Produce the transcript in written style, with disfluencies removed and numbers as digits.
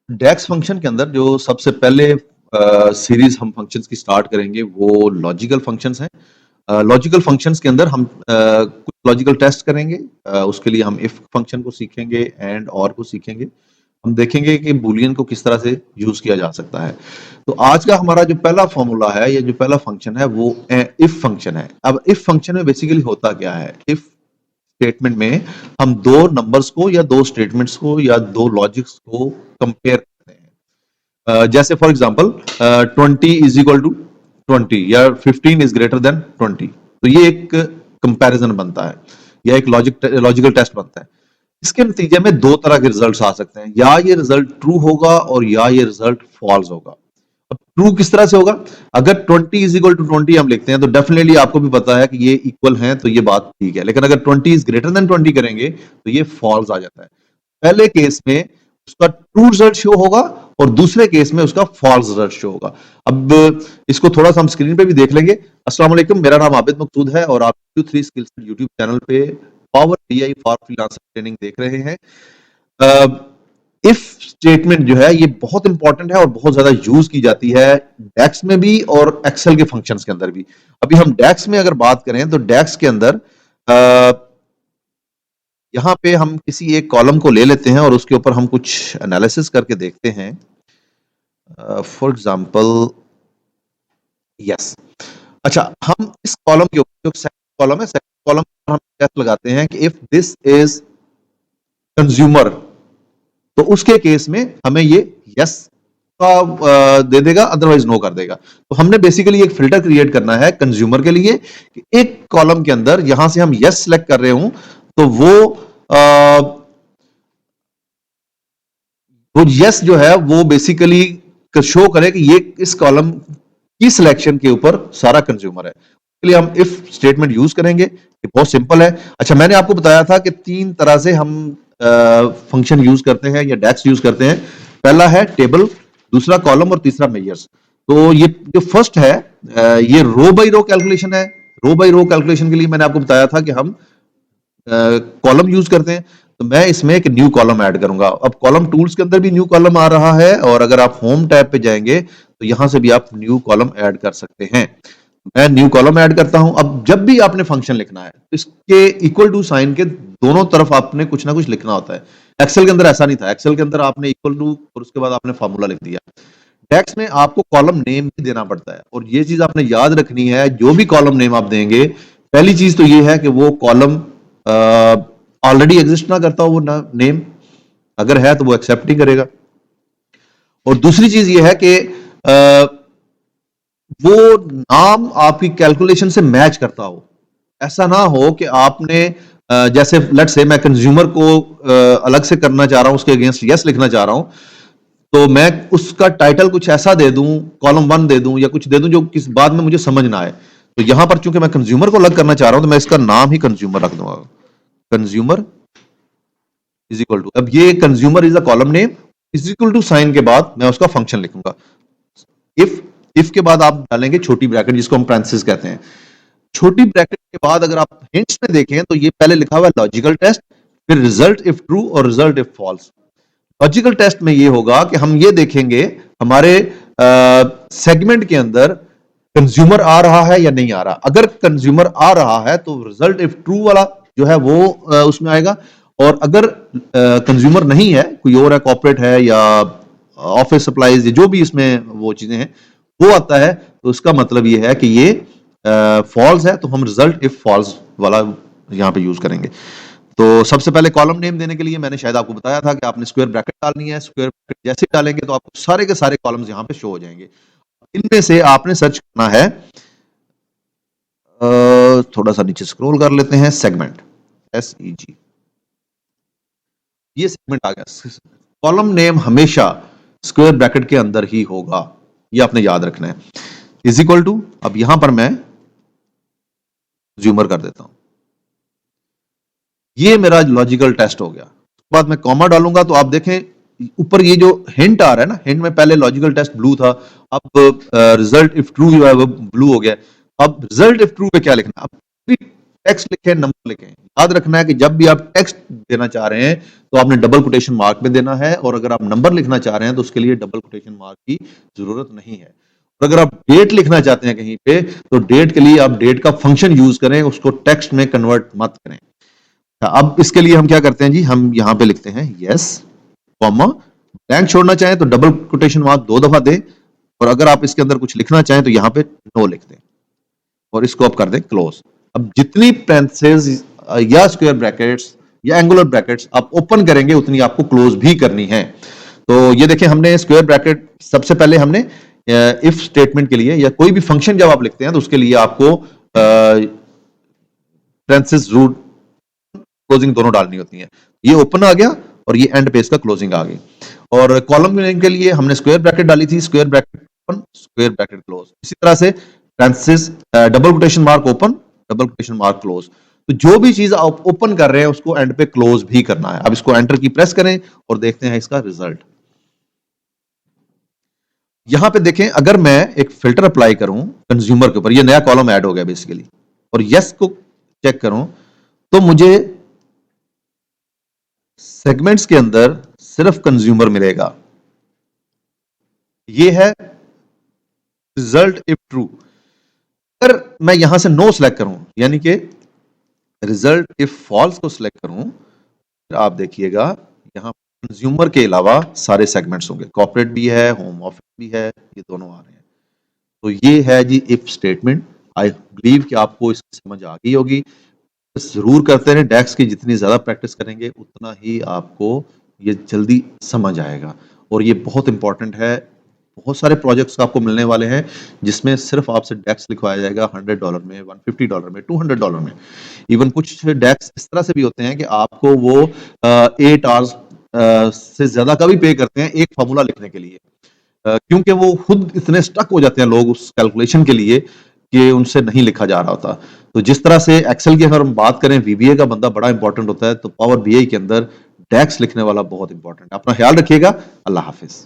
डेक्स function के अंदर जो सबसे पहले सीरीज हम फंक्शंस की स्टार्ट करेंगे वो लॉजिकल फंक्शंस हैं। लॉजिकल फंक्शंस के अंदर हम कुछ लॉजिकल टेस्ट करेंगे। उसके लिए हम इफ फंक्शन को सीखेंगे, एंड और को सीखेंगे। हम देखेंगे कि बूलियन को किस तरह से यूज किया जा सकता है। तो आज का हमारा जो पहला फॉर्मूला है या जो पहला फंक्शन है वो इफ फंक्शन है। अब इफ फंक्शन में बेसिकली होता क्या है? इफ स्टेटमेंट में हम दो नंबर्स को या दो स्टेटमेंट्स को या दो लॉजिक्स को कंपेयर करते हैं। जैसे for example 20 is equal to 20 या 15 इज ग्रेटर देन 20, तो ये एक कंपैरिजन बनता है या एक लॉजिकल टेस्ट बनता है। इसके नतीजे में दो तरह के रिजल्ट्स आ सकते हैं, या ये रिजल्ट ट्रू होगा और या ये रिजल्ट फॉल्स होगा। अब ट्रू किस तरह से होगा? अगर 20 इज इक्वल टू 20 हम लिखते हैं तो डेफिनेटली आपको भी पता है कि ये इक्वल हैं, तो ये बात ठीक है। लेकिन अगर 20 इज ग्रेटर देन 20 करेंगे तो ये फॉल्स आ जाता है। पहले केस में उसका ट्रू रिजल्ट शो होगा और दूसरे केस में उसका फॉल्स रिजल्ट शो होगा। अब इसको थोड़ा सा हम स्क्रीन पे भी देख लेंगे। अस्सलाम वालेकुम, मेरा नाम आबिद मकसूद है और आप Q3 स्किल्स यूट्यूब चैनल पे power BI for freelancer training देख रहे हैं। इफ स्टेटमेंट जो है ये बहुत इंपॉर्टेंट है और बहुत ज्यादा यूज की जाती है डेक्स में भी और एक्सेल के फंक्शंस के अंदर भी। अभी हम डेक्स में अगर बात करें तो डेक्स के अंदर यहां पे हम किसी एक कॉलम को ले लेते हैं और उसके ऊपर हम कुछ एनालिसिस करके देखते हैं। फॉर एग्जांपल यस, अच्छा, हम इस कॉलम के ऊपर, जो सेकंड कॉलम है, सेकंड कॉलम पर हम टेस्ट लगाते हैं कि इफ दिस इज कंज्यूमर, तो उसके केस में हमें ये यस का दे देगा, अदरवाइज नो कर देगा। तो हमने बेसिकली एक फिल्टर क्रिएट करना है कंज्यूमर के लिए कि एक कॉलम के अंदर यहां से हम यस सेलेक्ट कर रहे हूं तो वो यस जो है वो बेसिकली शो करे कि ये इस कॉलम की सिलेक्शन के ऊपर सारा कंज्यूमर है। इसके लिए हम इफ स्टेटमेंट यूज करेंगे। ये बहुत सिंपल है। अच्छा, मैंने आपको बताया था कि तीन तरह से हम फंक्शन यूज करते हैं या डेक्स यूज करते हैं। पहला है टेबल, दूसरा कॉलम और तीसरा मेजर्स। तो ये जो फर्स्ट है ये रो बाई रो कैलकुलेशन है। रो बाई रो कैलकुलेशन के लिए मैंने आपको बताया था कि हम कॉलम यूज करते हैं। तो मैं इसमें एक न्यू कॉलम ऐड करूंगा। अब कॉलम टूल्स के अंदर भी न्यू कॉलम आ रहा है और अगर आप होम टैब पे जाएंगे तो यहां से भी आप न्यू कॉलम ऐड कर सकते हैं। मैं न्यू कॉलम ऐड करता हूं। अब जब भी आपने फंक्शन लिखना है तो इसके इक्वल टू साइन के दोनों तरफ आपने कुछ ना कुछ लिखना होता है। एक्सेल के अंदर ऐसा नहीं था। एक्सेल के अंदर आपने इक्वल टू और उसके बाद आपने फॉर्मूला लिख दिया। डेक्स में आपको कॉलम नेम भी देना पड़ता है और ये चीज आपने याद रखनी है। जो भी कॉलम नेम आप देंगे, पहली चीज तो ये है कि वो कॉलम ऑलरेडी एग्जिस्ट ना करता हो वो नेम, अगर है तो वो एक्सेप्ट नहीं करेगा। और दूसरी चीज ये है कि वो नाम आपकी कैलकुलेशन से मैच करता हो। ऐसा ना हो कि आपने जैसे लेट्स से मैं कंज्यूमर को अलग से करना चाह रहा हूं, उसके अगेंस्ट यस लिखना चाह रहा हूं, तो मैं उसका टाइटल कुछ ऐसा दे दूं, कॉलम 1 दे दूं या कुछ दे दूं जो किस बाद में मुझे समझ ना आए। तो यहां पर चूंकि मैं कंज्यूमर को अलग करना चाह रहा हूं तो मैं इसका नाम ही कंज्यूमर रख दूंगा। कंज्यूमर इज इक्वल टू, अब ये consumer is a column name, is equal to sign के बाद मैं उसका फंक्शन लिखूंगा। इफ के बाद आप डालेंगे छोटी ब्रैकेट जिसको हम पैरेंथेसिस कहते हैं। छोटी ब्रैकेट के बाद अगर आप हिंट्स में देखें तो ये पहले लिखा हुआ है लॉजिकल टेस्ट, फिर रिजल्ट इफ ट्रू और result if false. Logical test में ये होगा कि हम ये देखेंगे हमारे सेगमेंट के अंदर कंज्यूमर आ रहा है या नहीं आ रहा। अगर कंज्यूमर आ रहा है तो रिजल्ट इफ ट्रू वाला जो है वो उसमें आएगा, और अगर कंज्यूमर नहीं है, कोई और है, कॉर्पोरेट है या ऑफिस सप्लाईज, जो भी इसमें वो चीजें हैं वो आता है, तो उसका मतलब ये है कि ये फॉल्स है, तो हम रिजल्ट इफ फॉल्स वाला यहां पे यूज करेंगे। तो सबसे पहले कॉलम नेम देने के लिए मैंने शायद आपको बताया था कि आपने स्क्वायर ब्रैकेट डालनी है। स्क्वायर ब्रैकेट जैसे डालेंगे तो आपको सारे के सारे कॉलम्स यहां पे शो हो जाएंगे। इनमें से आपने सर्च करना है, थोड़ा सा नीचे स्क्रॉल कर लेते हैं, सेगमेंट, SEG, ये सेगमेंट आ गया। कॉलम नेम हमेशा स्क्वायर ब्रैकेट के अंदर ही होगा, ये आपने याद रखना है। इज इक्वल टू, अब यहां पर मैं कंज्यूमर कर देता हूं। ये मेरा लॉजिकल टेस्ट हो गया। उसके बाद मैं कॉमा डालूंगा तो आप देखें ऊपर ये जो हिंट आ रहा है ना, हिंट में पहले लॉजिकल टेस्ट ब्लू था, अब रिजल्ट इफ ट्रू जो है वो ब्लू हो गया। अब रिजल्ट इफ ट्रू पे क्या लिखना है? अब टेक्स्ट लिखें, नंबर लिखें। याद रखना है कि जब भी आप टेक्स्ट देना चाह रहे हैं तो आपने डबल कोटेशन मार्क में देना है, और अगर आप नंबर लिखना चाह रहे हैं तो उसके लिए डबल कोटेशन मार्क की जरूरत नहीं है। और अगर आप डेट लिखना चाहते हैं कहीं पे, तो डेट के लिए आप डेट का फंक्शन यूज करें, उसको टेक्स्ट में कन्वर्ट मत करें। अब इसके लिए हम क्या करते हैं जी, हम यहां पे लिखते हैं यस कॉमा, ब्लैंक छोड़ना चाहें तो डबल कोटेशन मार्क 2 दफा दें, और अगर आप इसके अंदर कुछ लिखना चाहें तो यहां पे नो लिख दें, और इसको आप कर दें क्लोज। अब जितनी पैरेंथेसिस या स्क्वायर ब्रैकेट्स या एंगुलर ब्रैकेट्स आप ओपन करेंगे, उतनी आपको क्लोज भी करनी है। तो ये देखें, हमने स्क्वायर ब्रैकेट सबसे पहले हमने इफ स्टेटमेंट के लिए या कोई भी फंक्शन जब आप लिखते हैं तो उसके लिए आपको पैरेंथेसिस रूट क्लोजिंग दोनों डालनी होती है। ये ओपन आ गया और ये एंड पे इसका क्लोजिंग आ गई। और कॉलम के लिए हमने स्क्वायर ब्रैकेट डाली थी, square bracket open, square bracket close. इसी तरह से parenthesis, double quotation mark open, double quotation mark close. तो जो भी चीज आप ओपन कर रहे हैं उसको एंड पे क्लोज भी करना है। अब इसको एंटर की प्रेस करें और देखते हैं इसका रिजल्ट। यहां पे देखें, अगर मैं एक फिल्टर अप्लाई करूं कंज्यूमर के ऊपर, ये नया कॉलम ऐड हो गया बेसिकली, और यस को चेक करूं तो मुझे सेगमेंट्स के अंदर सिर्फ कंज्यूमर मिलेगा। ये है रिजल्ट इफ ट्रू। अगर मैं यहां से नो सेलेक्ट करूं, यानी कि रिजल्ट इफ फॉल्स को सिलेक्ट करूं, फिर आप देखिएगा यहां कंज्यूमर के अलावा सारे सेगमेंट्स होंगे, कॉर्पोरेट भी है, होम ऑफिस भी है, ये दोनों आ रहे हैं। तो ये है जी इफ स्टेटमेंट। आई बिलीव कि आपको इसकी समझ आ गई होगी। जरूर करते रहे, डेक्स की जितनी ज्यादा प्रैक्टिस करेंगे उतना ही आपको ये जल्दी समझ आएगा। और ये बहुत इंपॉर्टेंट है। बहुत सारे प्रोजेक्ट्स आपको मिलने वाले हैं जिसमें सिर्फ आपसे डेक्स लिखवाया जाएगा $100 में, $150 में, $200 में। इवन कुछ डेक्स इस तरह से भी होते हैं कि आपको वो 8 आवर्स से ज्यादा का भी पे करते हैं एक फॉर्मूला लिखने के लिए, क्योंकि वो खुद इतने स्टक हो जाते हैं लोग उस कैलकुलेशन के लिए कि उनसे नहीं लिखा जा रहा होता। तो जिस तरह से एक्सेल की अगर हम बात करें, वीबीए का बंदा बड़ा इंपॉर्टेंट होता है, तो पावर बीआई के अंदर डेक्स लिखने वाला बहुत इंपॉर्टेंट है। अपना ख्याल रखिएगा। अल्लाह हाफिज।